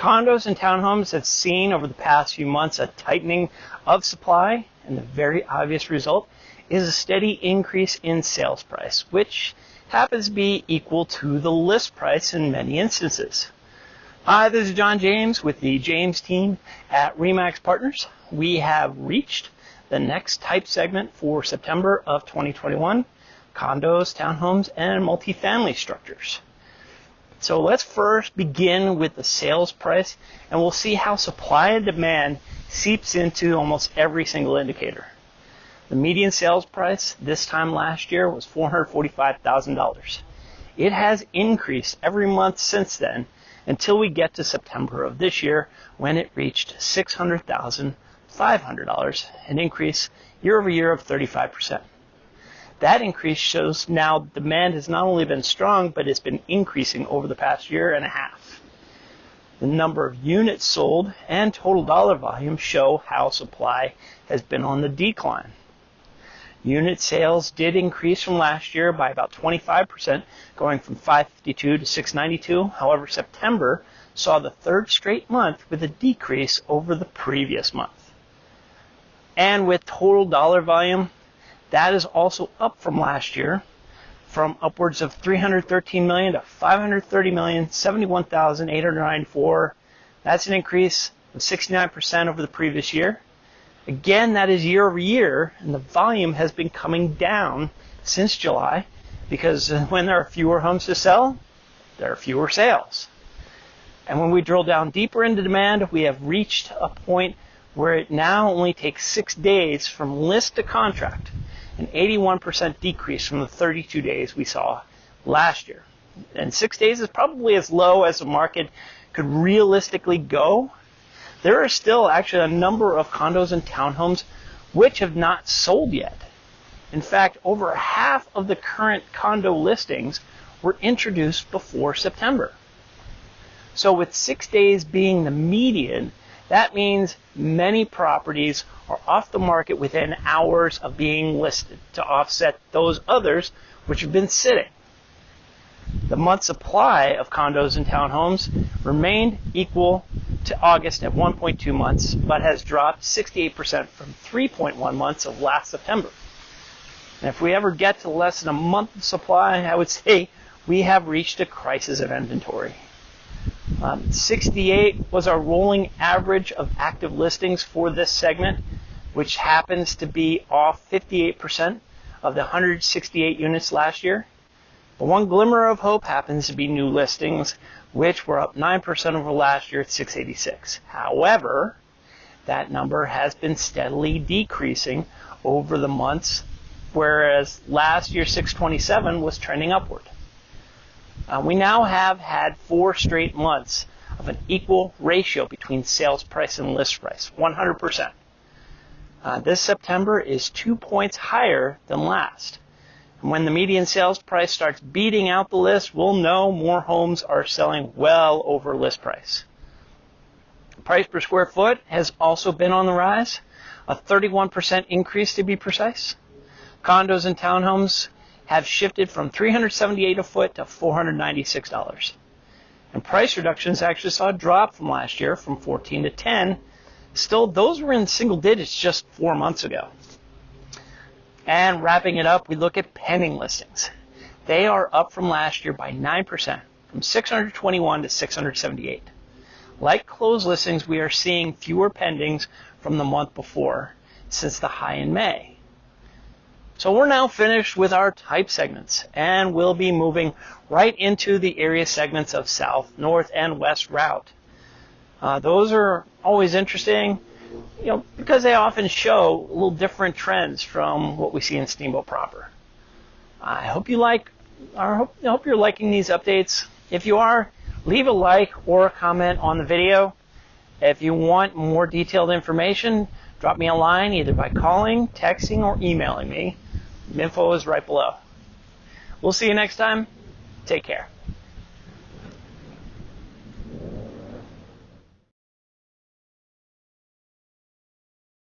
Condos and townhomes have seen over the past few months a tightening of supply, and the very obvious result is a steady increase in sales price, which happens to be equal to the list price in many instances. Hi, this is John James with the James team at RE/MAX Partners. We have reached the next type segment for September of 2021, condos, townhomes, and multifamily structures. So let's first begin with the sales price, and we'll see how supply and demand seeps into almost every single indicator. The median sales price this time last year was $445,000. It has increased every month since then until we get to September of this year, when it reached $600,500, an increase year over year of 35%. That increase shows now demand has not only been strong, but it's been increasing over the past year and a half. The number of units sold and total dollar volume show how supply has been on the decline. Unit sales did increase from last year by about 25%, going from 552 to 692. However, September saw the third straight month with a decrease over the previous month. And with total dollar volume, that is also up from last year, from upwards of $313 million to $530 million, 71,894. That's an increase of 69% over the previous year. Again, that is year over year, and the volume has been coming down since July, because when there are fewer homes to sell, there are fewer sales. And when we drill down deeper into demand, we have reached a point where it now only takes 6 days from list to contract, an 81% decrease from the 32 days we saw last year. And 6 days is probably as low as the market could realistically go. There are still actually a number of condos and townhomes which have not sold yet. In fact, over half of the current condo listings were introduced before September. So with 6 days being the median, that means many properties are off the market within hours of being listed to offset those others which have been sitting. The month supply of condos and townhomes remained equal to August at 1.2 months, but has dropped 68% from 3.1 months of last September. And if we ever get to less than a month of supply, I would say we have reached a crisis of inventory. 68 was our rolling average of active listings for this segment, which happens to be off 58% of the 168 units last year. But one glimmer of hope happens to be new listings, which were up 9% over last year at 686. However, that number has been steadily decreasing over the months, whereas last year 627 was trending upward. We now have had 4 straight months of an equal ratio between sales price and list price, 100%. This September is 2 points higher than last. And when the median sales price starts beating out the list, we'll know more homes are selling well over list price. Price per square foot has also been on the rise, a 31% increase to be precise. Condos and townhomes have shifted from $378 a foot to $496. And price reductions actually saw a drop from last year from 14 to 10. Still, those were in single digits just 4 months ago. And wrapping it up, we look at pending listings. They are up from last year by 9%, from 621 to 678. Like closed listings, we are seeing fewer pendings from the month before since the high in May. So we're now finished with our type segments, and we'll be moving right into the area segments of south, north, and west route. Those are always interesting, because they often show a little different trends from what we see in Steamboat proper. I hope you're liking these updates. If you are, leave a like or a comment on the video. If you want more detailed information, drop me a line either by calling, texting, or emailing me. Info is right below. We'll see you next time. Take care.